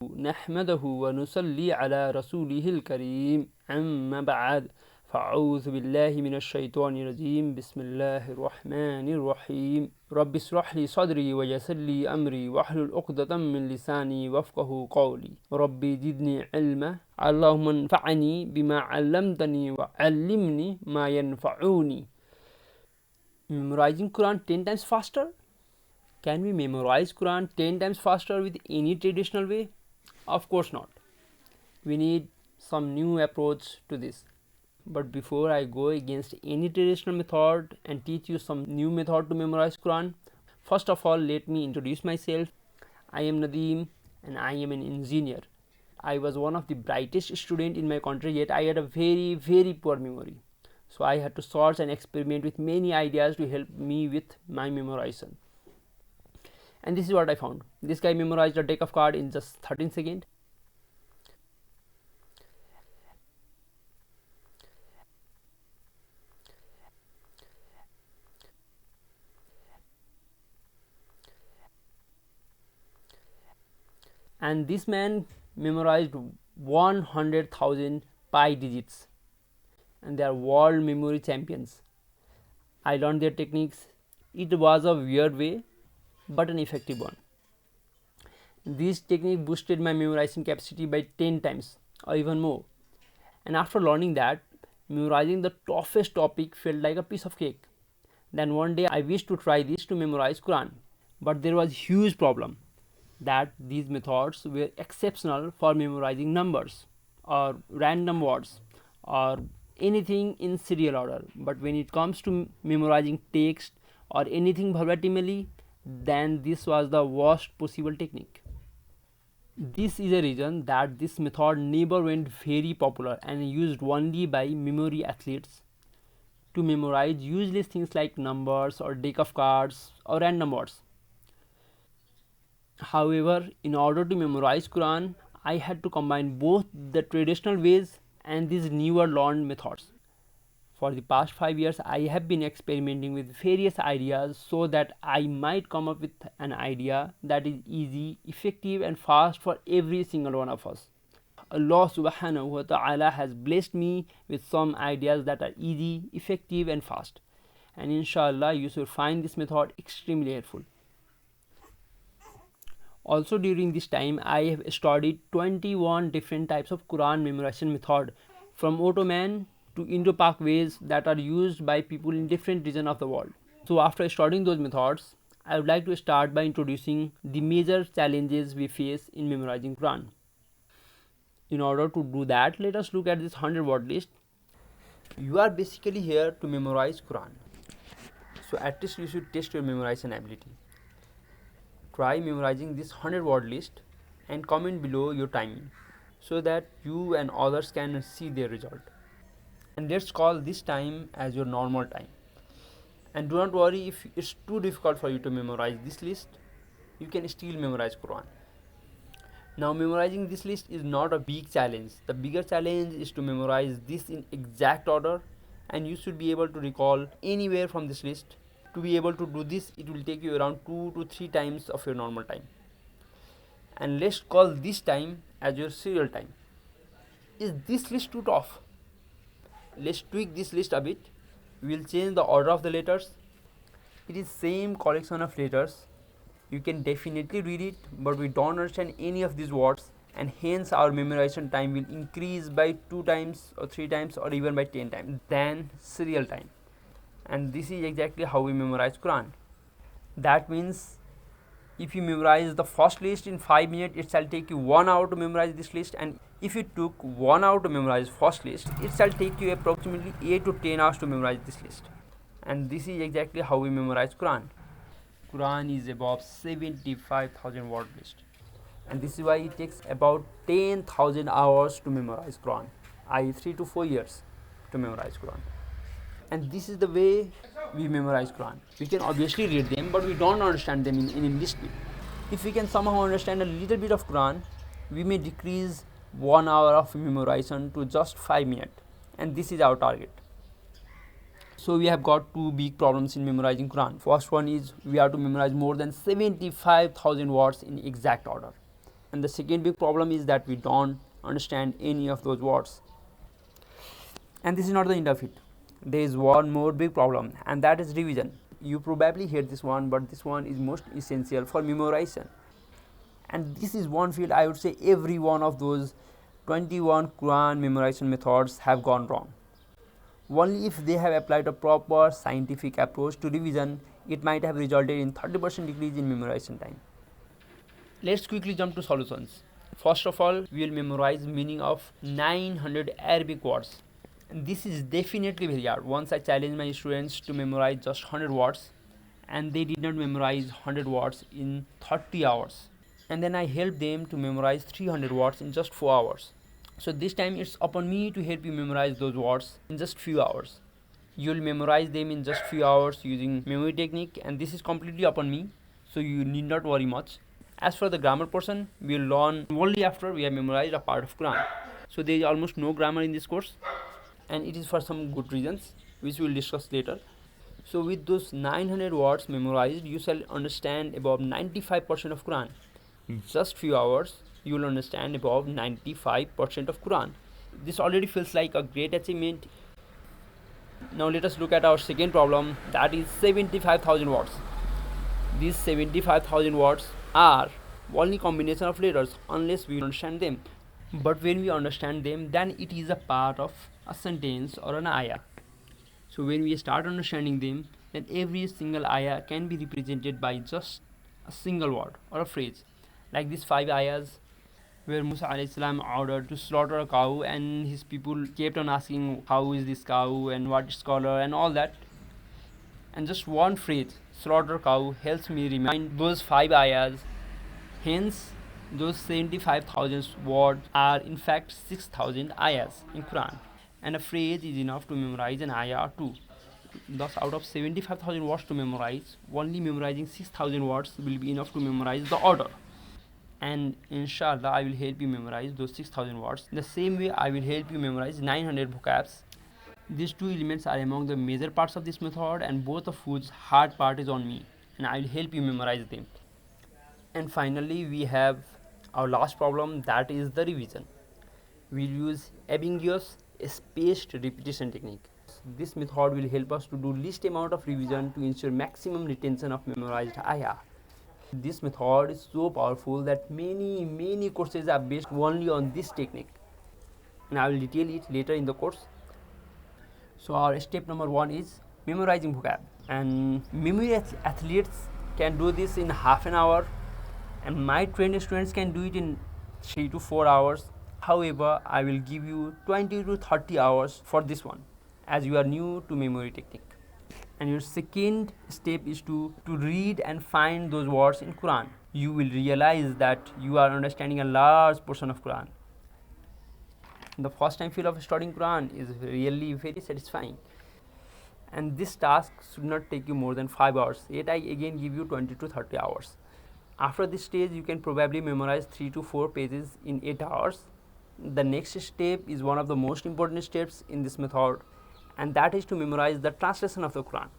نحمده ونصلي على رسوله الكريم أما بعد فأعوذ بالله من الشيطان الرجيم بسم الله الرحمن الرحيم رب اشرح لي صدري ويسر لي أمري واحلل عقدة من لساني وافقه قولي ربي زدني علما اللهم انفعني بما علمتني وعلمني ما ينفعني. Memorizing Quran 10 times faster? Can we memorize Quran 10 times faster with any traditional way? Of course not. We need some new approach to this. But before I go against any traditional method and teach you some new method to memorize Quran, first of all let me introduce myself. I am Nadeem and I am an engineer. I was one of the brightest student in my country, yet I had a very poor memory. So I had to search and experiment with many ideas to help me with my memorization. And this is what I found. This guy memorized a deck of cards in just 13 seconds. And this man memorized 100,000 pi digits, and they are world memory champions. I learned their techniques. It was a weird way, but an effective one. This technique boosted my memorizing capacity by 10 times or even more. And after learning that, memorizing the toughest topic felt like a piece of cake. Then one day I wished to try this to memorize Quran, but there was huge problem that these methods were exceptional for memorizing numbers or random words or anything in serial order, but when it comes to memorizing text or anything verbatimly, then this was the worst possible technique. This is a reason that this method never went very popular and used only by memory athletes to memorize useless things like numbers or deck of cards or random words. However, in order to memorize Quran, I had to combine both the traditional ways and these newer learned methods. For the past 5 years, I have been experimenting with various ideas so that I might come up with an idea that is easy, effective, and fast for every single one of us. Allah subhanahu wa ta'ala has blessed me with some ideas that are easy, effective, and fast. And inshallah, you should find this method extremely helpful. Also, during this time, I have studied 21 different types of Quran memorization method, from Ottoman to Indo-Pak ways that are used by people in different regions of the world. So after studying those methods, I would like to start by introducing the major challenges we face in memorizing Quran. In order to do that, let us look at this 100 word list. You are basically here to memorize Quran. So at least you should test your memorization ability. Try memorizing this 100 word list and comment below your timing so that you and others can see their result. And let's call this time as your normal time. And do not worry if it's too difficult for you to memorize this list, you can still memorize Quran. Now memorizing this list is not a big challenge. The bigger challenge is to memorize this in exact order, and you should be able to recall anywhere from this list. To be able to do this, it will take you around 2 to 3 times of your normal time. And let's call this time as your serial time. Is this list too tough? Let's tweak this list a bit. We will change the order of the letters. It is same collection of letters. You can definitely read it, but we don't understand any of these words, and hence our memorization time will increase by 2 times or 3 times or even by 10 times than serial time. And this is exactly how we memorize Quran. That means if you memorize the first list in 5 minutes, it shall take you 1 hour to memorize this list, and if you took 1 hour to memorize first list, it shall take you approximately 8 to 10 hours to memorize this list. And this is exactly how we memorize Quran. Quran is above 75,000 word list, and this is why it takes about 10,000 hours to memorize Quran, i.e. 3 to 4 years to memorize Quran. And this is the way we memorize Quran. We can obviously read them, but we don't understand them in English speed. If we can somehow understand a little bit of Quran, we may decrease 1 hour of memorization to just 5 minutes, and this is our target. So we have got two big problems in memorizing Quran. First one is we have to memorize more than 75,000 words in exact order. And the second big problem is that we don't understand any of those words. And this is not the end of it. There is one more big problem, and that is revision. You probably heard this one, but this one is most essential for memorization. And this is one field I would say every one of those 21 Quran memorization methods have gone wrong. Only if they have applied a proper scientific approach to revision, it might have resulted in 30% decrease in memorization time. Let's quickly jump to solutions. First of all, we will memorize meaning of 900 Arabic words. And this is definitely very hard. Once I challenged my students to memorize just 100 words, and they did not memorize 100 words in 30 hours. And then I helped them to memorize 300 words in just 4 hours. So this time it's upon me to help you memorize those words in just few hours. You'll memorize them in just few hours using memory technique, and this is completely upon me, so you need not worry much. As for the grammar portion, we will learn only after we have memorized a part of Quran. So there is almost no grammar in this course, and it is for some good reasons which we will discuss later. So with those 900 words memorized, you shall understand about 95% of Quran. In just few hours, you will understand about 95% of Quran. This already feels like a great achievement. Now let us look at our second problem, that is 75,000 words. These 75,000 words are only combination of letters unless we understand them. But when we understand them, then it is a part of a sentence or an ayah. So when we start understanding them, then every single ayah can be represented by just a single word or a phrase. Like these 5 ayahs where Musa alayhi salam ordered to slaughter a cow, and his people kept on asking how is this cow and what its color and all that. And just one phrase, slaughter cow, helps me remind those 5 ayahs. Hence, those 75,000 words are in fact 6,000 ayahs in Quran. And a phrase is enough to memorize an ayah or two. Thus, out of 75,000 words to memorize, only memorizing 6,000 words will be enough to memorize the order. And inshallah, I will help you memorize those 6,000 words. In the same way, I will help you memorize 900 vocabs. These two elements are among the major parts of this method, and both of whose hard part is on me, and I will help you memorize them. And finally, we have our last problem, that is the revision. We'll use ambiguous spaced repetition technique. This method will help us to do least amount of revision to ensure maximum retention of memorized ayah. This method is so powerful that many courses are based only on this technique, and I will detail it later in the course. So our step number 1 is memorizing vocab, and memory athletes can do this in half an hour, and my trained students can do it in 3 to 4 hours. However, I will give you 20 to 30 hours for this one, as you are new to memory technique. And your second step is to read and find those words in Quran. You will realize that you are understanding a large portion of Quran. The first time feel of studying Quran is really very satisfying. And this task should not take you more than 5 hours, yet I again give you 20 to 30 hours. After this stage, you can probably memorize 3 to 4 pages in 8 hours. The next step is one of the most important steps in this method, and that is to memorize the translation of the Quran.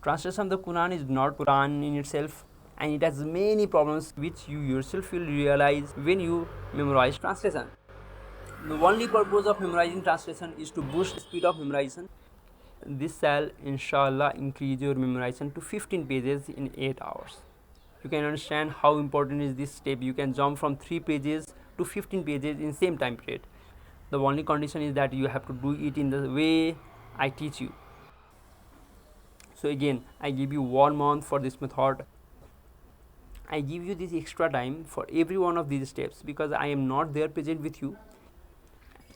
Translation of the Quran is not Quran in itself, and it has many problems which you yourself will realize when you memorize translation. The only purpose of memorizing translation is to boost the speed of memorization. This shall inshallah increase your memorization to 15 pages in 8 hours. You can understand how important is this step. You can jump from 3 pages to 15 pages in same time period. The only condition is that you have to do it in the way I teach you. So again, I give you 1 month for this method. I give you this extra time for every one of these steps because I am not there present with you,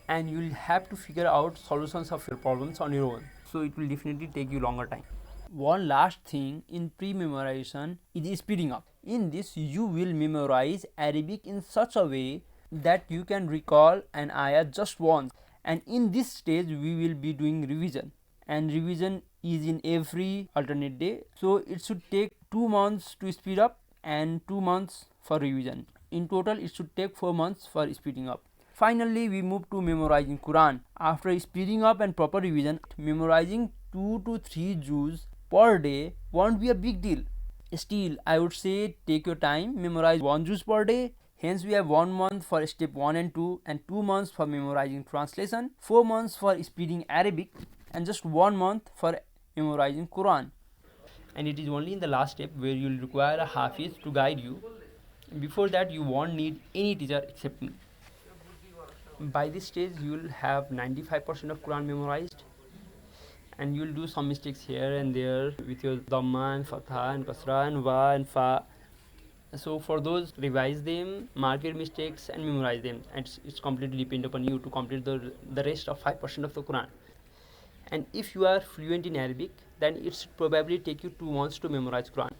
and you will have to figure out solutions of your problems on your own. So it will definitely take you longer time. One last thing in pre-memorization is speeding up. In this, you will memorize Arabic in such a way that you can recall an ayah just once. And in this stage, we will be doing revision. And revision is in every alternate day. So it should take 2 months to speed up and 2 months for revision. In total, it should take 4 months for speeding up. Finally, we move to memorizing Quran. After speeding up and proper revision, memorizing 2 to 3 juz per day won't be a big deal. Still, I would say take your time, memorize 1 juz per day, Hence, we have 1 month for step 1 and 2, and 2 months for memorizing translation, 4 months for speaking Arabic, and just 1 month for memorizing Quran. And it is only in the last step where you will require a Hafiz to guide you. Before that, you won't need any teacher except me. By this stage, you will have 95% of Quran memorized, and you will do some mistakes here and there with your Dhamma and Fatha and Kasra and Va and Fa. So for those, revise them, mark your mistakes, and memorize them. And it's completely depend upon you to complete the rest of 5% of the Quran. And if you are fluent in Arabic, then it's probably take you 2 months to memorize Quran.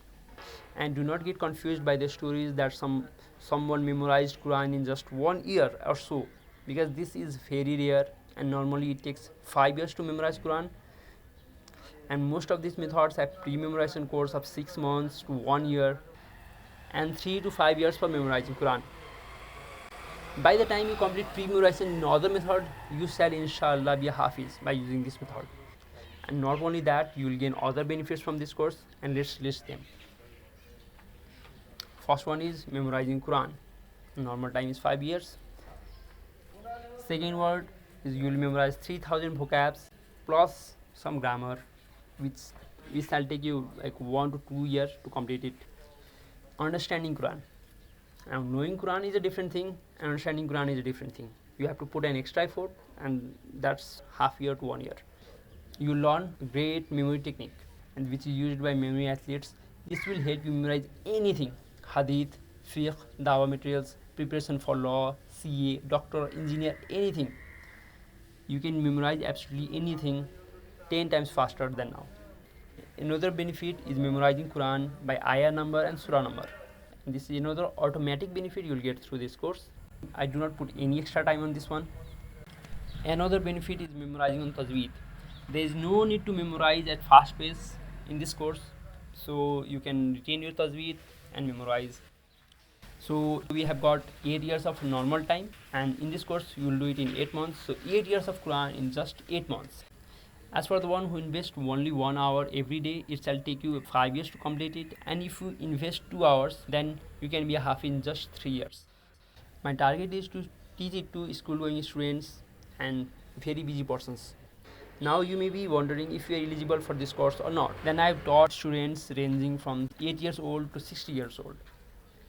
And do not get confused by the stories that someone memorized Quran in just 1 year or so, because this is very rare, and normally it takes 5 years to memorize Quran. And most of these methods have pre-memorization course of 6 months to 1 year, and 3 to 5 years for memorizing Quran. By the time you complete pre-memorization in other method, you shall inshallah be a Hafiz by using this method. And not only that, you will gain other benefits from this course, and let's list them. First one is memorizing Quran. Normal time is 5 years. Second word is you will memorize 3000 vocabs plus some grammar, which shall take you like 1 to 2 years to complete it. Understanding Quran. Now, knowing Quran is a different thing, and understanding Quran is a different thing. You have to put an extra effort, and that's half year to 1 year. You learn great memory technique, and which is used by memory athletes. This will help you memorize anything: hadith, fiqh, dawa materials, preparation for law, CA, doctor, engineer, anything. You can memorize absolutely anything 10 times faster than now. Another benefit is memorizing Quran by ayah number and surah number. And this is another automatic benefit you will get through this course. I do not put any extra time on this one. Another benefit is memorizing on tajweed. There is no need to memorize at fast pace in this course, so you can retain your tajweed and memorize. So we have got 8 years of normal time, and in this course you will do it in 8 months. So 8 years of Quran in just 8 months. As for the one who invests only 1 hour every day, it shall take you 5 years to complete it. And if you invest 2 hours, then you can be a Hafiz in just 3 years. My target is to teach it to school-going students and very busy persons. Now you may be wondering if you are eligible for this course or not. Then I have taught students ranging from 8 years old to 60 years old.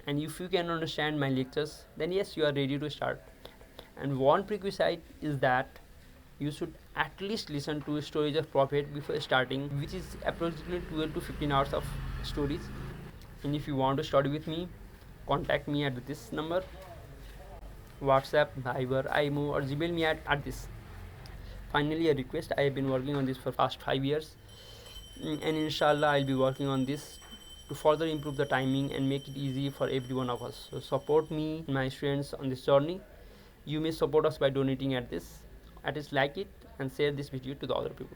And if you can understand my lectures, then yes, you are ready to start. And one prerequisite is that you should at least listen to stories of Prophet before starting, which is approximately 12 to 15 hours of stories. And if you want to study with me, contact me at this number, WhatsApp, Viber, IMO, or Gmail me at this. Finally, a request: I have been working on this for past 5 years, and inshallah I'll be working on this to further improve the timing and make it easy for every one of us. So support me and my students on this journey. You may support us by donating at this. At least like it and share this video to the other people.